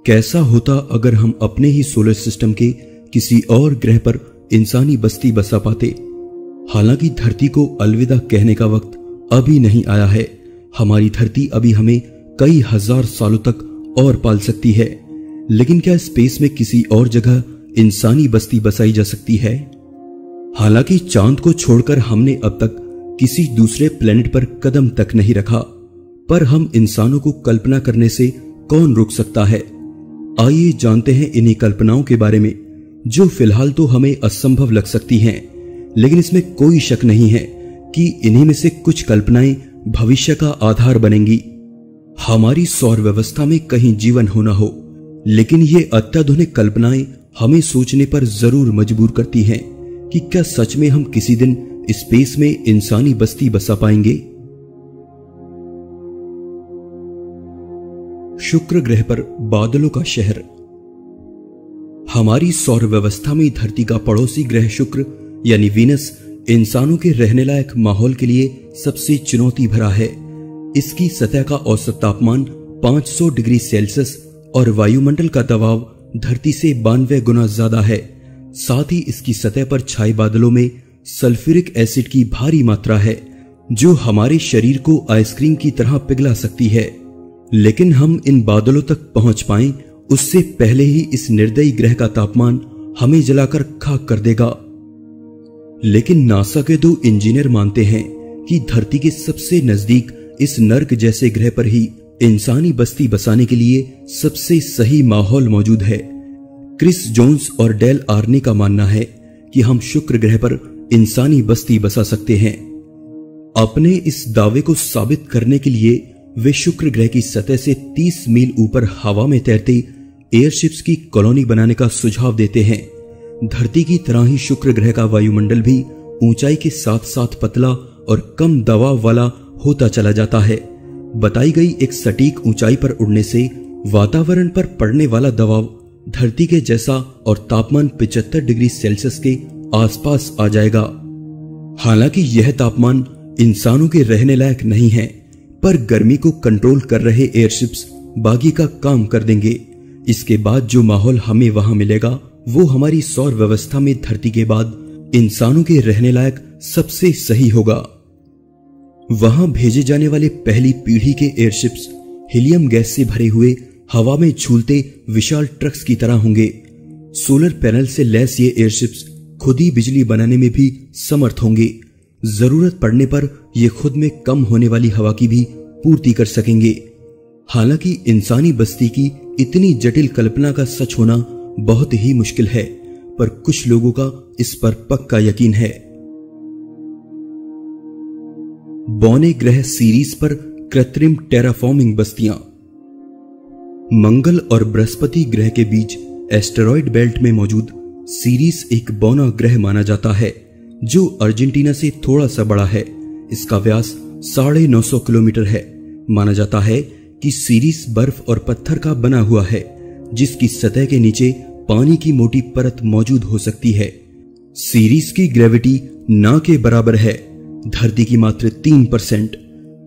कैसा होता अगर हम अपने ही सोलर सिस्टम के किसी और ग्रह पर इंसानी बस्ती बसा पाते। हालांकि धरती को अलविदा कहने का वक्त अभी नहीं आया है। हमारी धरती अभी हमें कई हजार सालों तक और पाल सकती है, लेकिन क्या स्पेस में किसी और जगह इंसानी बस्ती बसाई जा सकती है? हालांकि चांद को छोड़कर हमने अब तक किसी दूसरे प्लेनेट पर कदम तक नहीं रखा, पर हम इंसानों को कल्पना करने से कौन रोक सकता है? आइए जानते हैं इन्हीं कल्पनाओं के बारे में, जो फिलहाल तो हमें असंभव लग सकती हैं, लेकिन इसमें कोई शक नहीं है कि इन्हीं में से कुछ कल्पनाएं भविष्य का आधार बनेंगी। हमारी सौर व्यवस्था में कहीं जीवन होना हो, लेकिन ये अत्याधुनिक कल्पनाएं हमें सोचने पर जरूर मजबूर करती हैं कि क्या सच में हम किसी दिन स्पेस में इंसानी बस्ती बसा पाएंगे। शुक्र ग्रह पर बादलों का शहर। हमारी सौर व्यवस्था में धरती का पड़ोसी ग्रह शुक्र यानी वीनस इंसानों के रहने लायक माहौल के लिए सबसे चुनौती भरा है। इसकी सतह का औसत तापमान 500 डिग्री सेल्सियस और वायुमंडल का दबाव धरती से 92 गुना ज्यादा है। साथ ही इसकी सतह पर छाए बादलों में सल्फ्यूरिक एसिड की भारी मात्रा है, जो हमारे शरीर को आइसक्रीम की तरह पिघला सकती है। लेकिन हम इन बादलों तक पहुंच पाएं उससे पहले ही इस निर्दयी ग्रह का तापमान हमें जलाकर खाक कर देगा। लेकिन नासा के 2 इंजीनियर मानते हैं कि धरती के सबसे नजदीक इस नर्क जैसे ग्रह पर ही इंसानी बस्ती बसाने के लिए सबसे सही माहौल मौजूद है। क्रिस जोन्स और डेल आर्नी का मानना है कि हम शुक्र ग्रह पर इंसानी बस्ती बसा सकते हैं। अपने इस दावे को साबित करने के लिए वे शुक्र ग्रह की सतह से 30 मील ऊपर हवा में तैरते एयरशिप्स की कॉलोनी बनाने का सुझाव देते हैं। धरती की तरह ही शुक्र ग्रह का वायुमंडल भी ऊंचाई के साथ साथ पतला और कम दबाव वाला होता चला जाता है। बताई गई एक सटीक ऊंचाई पर उड़ने से वातावरण पर पड़ने वाला दबाव धरती के जैसा और तापमान 75 डिग्री सेल्सियस के आसपास आ जाएगा। हालांकि यह तापमान इंसानों के रहने लायक नहीं है, पर गर्मी को कंट्रोल कर रहे एयरशिप्स बागी का काम कर देंगे। इसके बाद जो माहौल हमें वहां मिलेगा वो हमारी सौर व्यवस्था में धरती के बाद इंसानों के रहने लायक सबसे सही होगा। वहां भेजे जाने वाले पहली पीढ़ी के एयरशिप्स हीलियम गैस से भरे हुए हवा में झूलते विशाल ट्रक्स की तरह होंगे। सोलर पैनल से लैस ये एयरशिप्स खुद ही बिजली बनाने में भी समर्थ होंगे। जरूरत पड़ने पर ये खुद में कम होने वाली हवा की भी पूर्ति कर सकेंगे। हालांकि इंसानी बस्ती की इतनी जटिल कल्पना का सच होना बहुत ही मुश्किल है, पर कुछ लोगों का इस पर पक्का यकीन है। बौने ग्रह सीरीज पर कृत्रिम टेराफॉर्मिंग बस्तियां। मंगल और बृहस्पति ग्रह के बीच एस्टेरॉयड बेल्ट में मौजूद सीरीज एक बौना ग्रह माना जाता है, जो अर्जेंटीना से थोड़ा सा बड़ा है। इसका व्यास 950 किलोमीटर है। माना जाता है कि सीरीज बर्फ और पत्थर का बना हुआ है, जिसकी सतह के नीचे पानी की मोटी परत मौजूद हो सकती है। सीरीज की ग्रेविटी ना के बराबर है, धरती की मात्र 3%,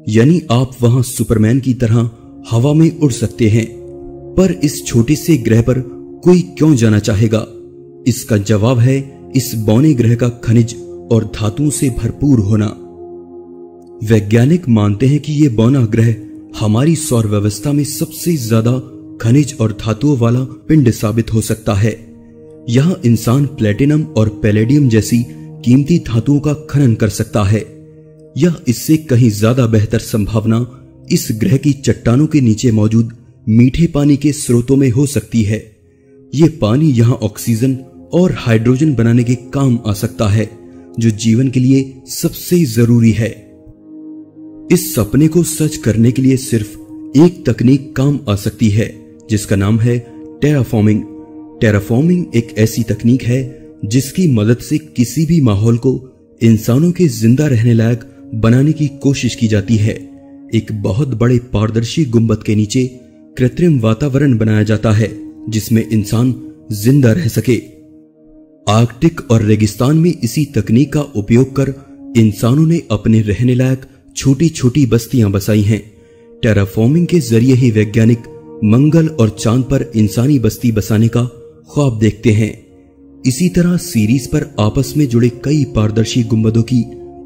यानी आप वहां सुपरमैन की तरह हवा में उड़ सकते हैं। पर इस छोटे से ग्रह पर कोई क्यों जाना चाहेगा? इसका जवाब है इस बौने ग्रह का खनिज और धातुओं से भरपूर होना। वैज्ञानिक मानते हैं कि यह बौना ग्रह हमारी सौर व्यवस्था में सबसे ज्यादा खनिज और धातुओं वाला पिंड साबित हो सकता है। यहां इंसान प्लेटिनम और पैलेडियम जैसी कीमती धातुओं का खनन कर सकता है। यह इससे कहीं ज्यादा बेहतर संभावना इस ग्रह की चट्टानों के नीचे मौजूद मीठे पानी के स्रोतों में हो सकती है। यह पानी यहां ऑक्सीजन और हाइड्रोजन बनाने के काम आ सकता है, जो जीवन के लिए सबसे जरूरी है। इस सपने को सच करने के लिए सिर्फ एक तकनीक काम आ सकती है, जिसका नाम है टेराफॉर्मिंग। टेराफॉर्मिंग एक ऐसी तकनीक है जिसकी मदद से किसी भी माहौल को इंसानों के जिंदा रहने लायक बनाने की कोशिश की जाती है। एक बहुत बड़े पारदर्शी गुंबद के नीचे कृत्रिम वातावरण बनाया जाता है, जिसमें इंसान जिंदा रह सके। आर्कटिक और रेगिस्तान में इसी तकनीक का उपयोग कर इंसानों ने अपने रहने लायक छोटी छोटी बस्तियां बसाई हैं। टेराफॉर्मिंग के जरिए ही वैज्ञानिक मंगल और चांद पर इंसानी बस्ती बसाने का ख्वाब देखते हैं। इसी तरह सीरीज पर आपस में जुड़े कई पारदर्शी गुंबदों की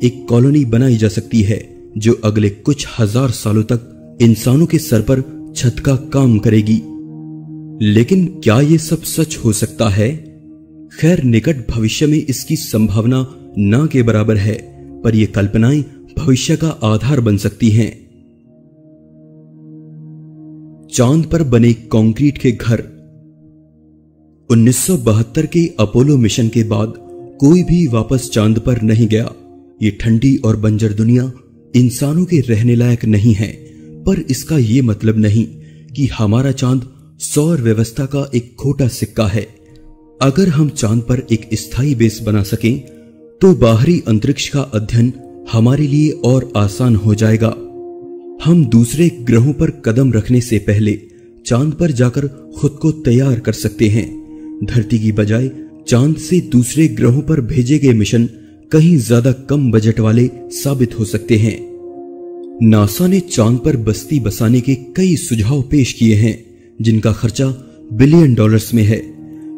एक कॉलोनी बनाई जा सकती है जो अगले कुछ हजार सालों तक इंसानों के सर पर छत का काम करेगी। लेकिन क्या यह सब सच हो सकता है? खैर, निकट भविष्य में इसकी संभावना ना के बराबर है, पर यह कल्पनाएं भविष्य का आधार बन सकती हैं। चांद पर बने कंक्रीट के घर। 1972 के अपोलो मिशन के बाद कोई भी वापस चांद पर नहीं गया। ये ठंडी और बंजर दुनिया इंसानों के रहने लायक नहीं है, पर इसका यह मतलब नहीं कि हमारा चांद सौर व्यवस्था का एक खोटा सिक्का है। अगर हम चांद पर एक स्थायी बेस बना सकें तो बाहरी अंतरिक्ष का अध्ययन हमारे लिए और आसान हो जाएगा। हम दूसरे ग्रहों पर कदम रखने से पहले चांद पर जाकर खुद को तैयार कर सकते हैं। धरती की बजाय चांद से दूसरे ग्रहों पर भेजे गए मिशन कहीं ज्यादा कम बजट वाले साबित हो सकते हैं। नासा ने चांद पर बस्ती बसाने के कई सुझाव पेश किए हैं जिनका खर्चा $बिलियन में है।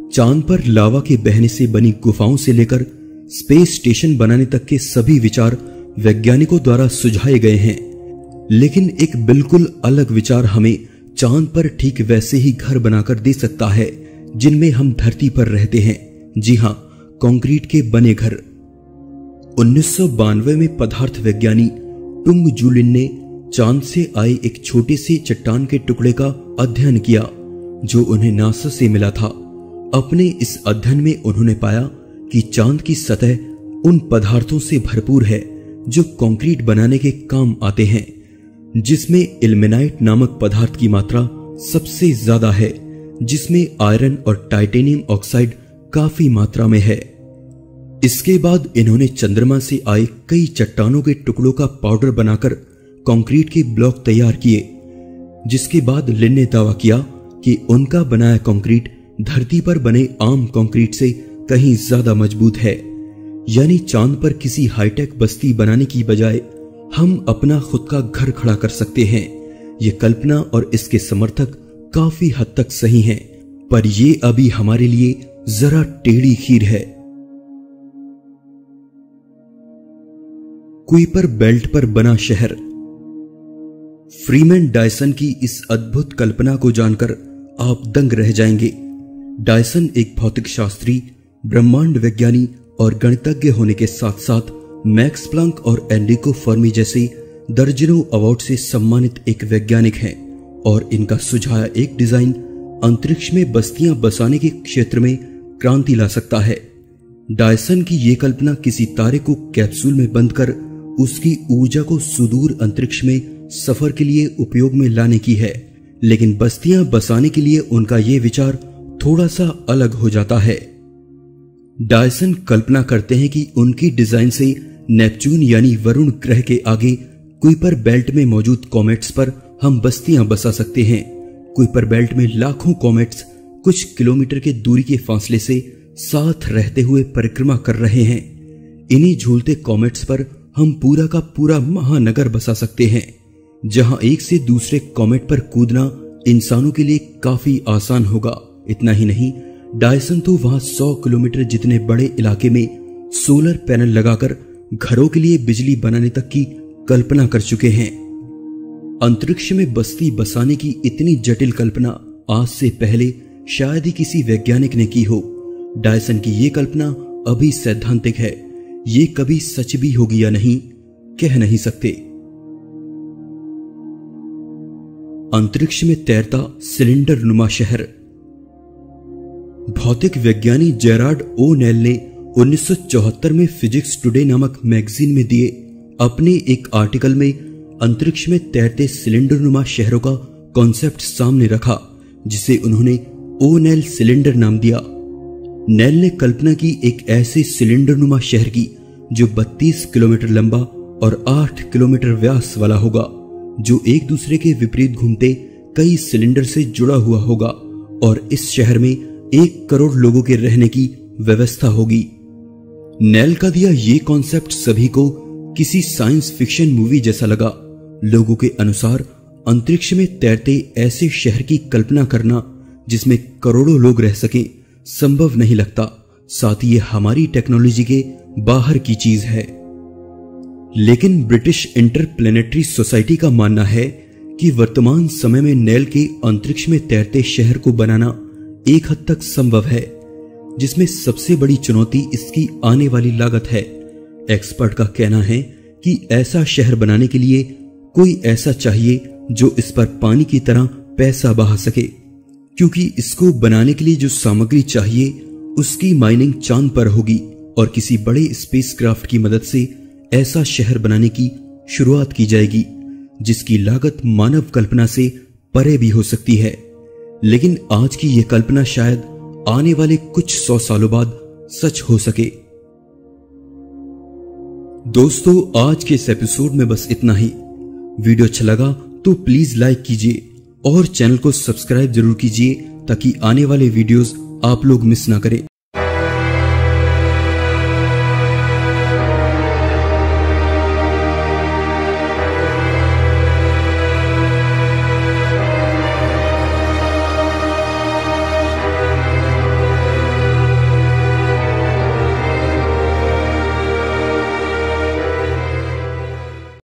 चांद पर लावा के बहने से बनी गुफाओं से लेकर स्पेस स्टेशन बनाने तक के सभी विचार वैज्ञानिकों द्वारा सुझाए गए हैं। लेकिन एक बिल्कुल अलग विचार हमें चांद पर ठीक वैसे ही घर बनाकर दे सकता है जिनमें हम धरती पर रहते हैं। जी हां, कंक्रीट के बने घर। 1992 में पदार्थ विज्ञानी टुंग जुलिन ने चांद से आए एक छोटे से चट्टान के टुकड़े का अध्ययन किया जो उन्हें नासा से मिला था। अपने इस अध्ययन में उन्होंने पाया कि चांद की सतह उन पदार्थों से भरपूर है जो कंक्रीट बनाने के काम आते हैं, जिसमें इल्मेनाइट नामक पदार्थ की मात्रा सबसे ज्यादा है, जिसमें आयरन और टाइटेनियम ऑक्साइड काफी मात्रा में है। इसके बाद इन्होंने चंद्रमा से आए कई चट्टानों के टुकड़ों का पाउडर बनाकर कंक्रीट के ब्लॉक तैयार किए, जिसके बाद लिन ने दावा किया कि उनका बनाया कंक्रीट धरती पर बने आम कंक्रीट से कहीं ज्यादा मजबूत है। यानी चांद पर किसी हाईटेक बस्ती बनाने की बजाय हम अपना खुद का घर खड़ा कर सकते हैं। ये कल्पना और इसके समर्थक काफी हद तक सही हैं, पर ये अभी हमारे लिए जरा टेढ़ी खीर है। कुइपर बेल्ट पर बना शहर। फ्रीमैन डायसन की इस अद्भुत कल्पना को जानकर आप दंग रह जाएंगे। डायसन एक भौतिक शास्त्री, ब्रह्मांड वैज्ञानी और गणितज्ञ होने के साथ साथ मैक्स प्लांक और एनरिको फर्मी जैसे दर्जनों अवार्ड से सम्मानित एक वैज्ञानिक हैं और इनका सुझाया एक डिजाइन अंतरिक्ष में बस्तियां बसाने के क्षेत्र में क्रांति ला सकता है। डायसन की यह कल्पना किसी तारे को कैप्सूल में बंद कर उसकी ऊर्जा को सुदूर अंतरिक्ष में सफर के लिए उपयोग में लाने की है, लेकिन बस्तियां बसाने के लिए उनका यह विचार थोड़ा सा अलग हो जाता है। डायसन कल्पना करते हैं कि उनकी डिजाइन से नेपच्यून यानी वरुण ग्रह के आगे कुइपर बेल्ट में मौजूद कॉमेट्स पर हम बस्तियां बसा सकते हैं। कुइपर बेल्ट में लाखों कॉमेट्स कुछ किलोमीटर के दूरी के फासले से साथ रहते हुए परिक्रमा कर रहे हैं। इन्हीं झूलते कॉमेट्स पर हम पूरा का पूरा महानगर बसा सकते हैं, जहां एक से दूसरे कॉमेट पर कूदना इंसानों के लिए काफी आसान होगा। इतना ही नहीं, डायसन तो वहां 100 किलोमीटर जितने बड़े इलाके में सोलर पैनल लगाकर घरों के लिए बिजली बनाने तक की कल्पना कर चुके हैं। अंतरिक्ष में बस्ती बसाने की इतनी जटिल कल्पना आज से पहले शायद ही किसी वैज्ञानिक ने की हो। डायसन की यह कल्पना अभी सैद्धांतिक है, ये कभी सच भी होगी या नहीं कह नहीं सकते। अंतरिक्ष में तैरता सिलेंडर नुमा शहर। भौतिक विज्ञानी जेरार्ड ओ नेल ने 1974 में फिजिक्स टुडे नामक मैगजीन में दिए अपने एक आर्टिकल में अंतरिक्ष में तैरते सिलेंडर नुमा शहरों का कॉन्सेप्ट सामने रखा, जिसे उन्होंने ओ नेल सिलेंडर नाम दिया। नेल ने कल्पना की एक ऐसे सिलेंडर नुमा शहर की जो 32 किलोमीटर लंबा और 8 किलोमीटर व्यास वाला होगा, जो एक दूसरे के विपरीत घूमते कई सिलेंडर से जुड़ा हुआ होगा, और इस शहर में 1 करोड़ लोगों के रहने की व्यवस्था होगी। नेल का दिया ये कॉन्सेप्ट सभी को किसी साइंस फिक्शन मूवी जैसा लगा। लोगों के अनुसार अंतरिक्ष में तैरते ऐसे शहर की कल्पना करना जिसमें करोड़ों लोग रह सकें संभव नहीं लगता। साथ ही ये हमारी टेक्नोलॉजी के बाहर की चीज है। लेकिन ब्रिटिश इंटरप्लेनेटरी सोसाइटी का मानना है कि वर्तमान समय में नेल के अंतरिक्ष में तैरते शहर को बनाना एक हद तक संभव है, जिसमें सबसे बड़ी चुनौती इसकी आने वाली लागत है। एक्सपर्ट का कहना है कि ऐसा शहर बनाने के लिए कोई ऐसा चाहिए जो इस पर पानी की तरह पैसा बहा सके, क्योंकि इसको बनाने के लिए जो सामग्री चाहिए उसकी माइनिंग चांद पर होगी और किसी बड़े स्पेसक्राफ्ट की मदद से ऐसा शहर बनाने की शुरुआत की जाएगी, जिसकी लागत मानव कल्पना से परे भी हो सकती है। लेकिन आज की यह कल्पना शायद आने वाले कुछ 100 सालों बाद सच हो सके। दोस्तों, आज के इस एपिसोड में बस इतना ही। वीडियो अच्छा लगा तो प्लीज लाइक कीजिए और चैनल को सब्सक्राइब जरूर कीजिए ताकि आने वाले वीडियोस आप लोग मिस ना करें।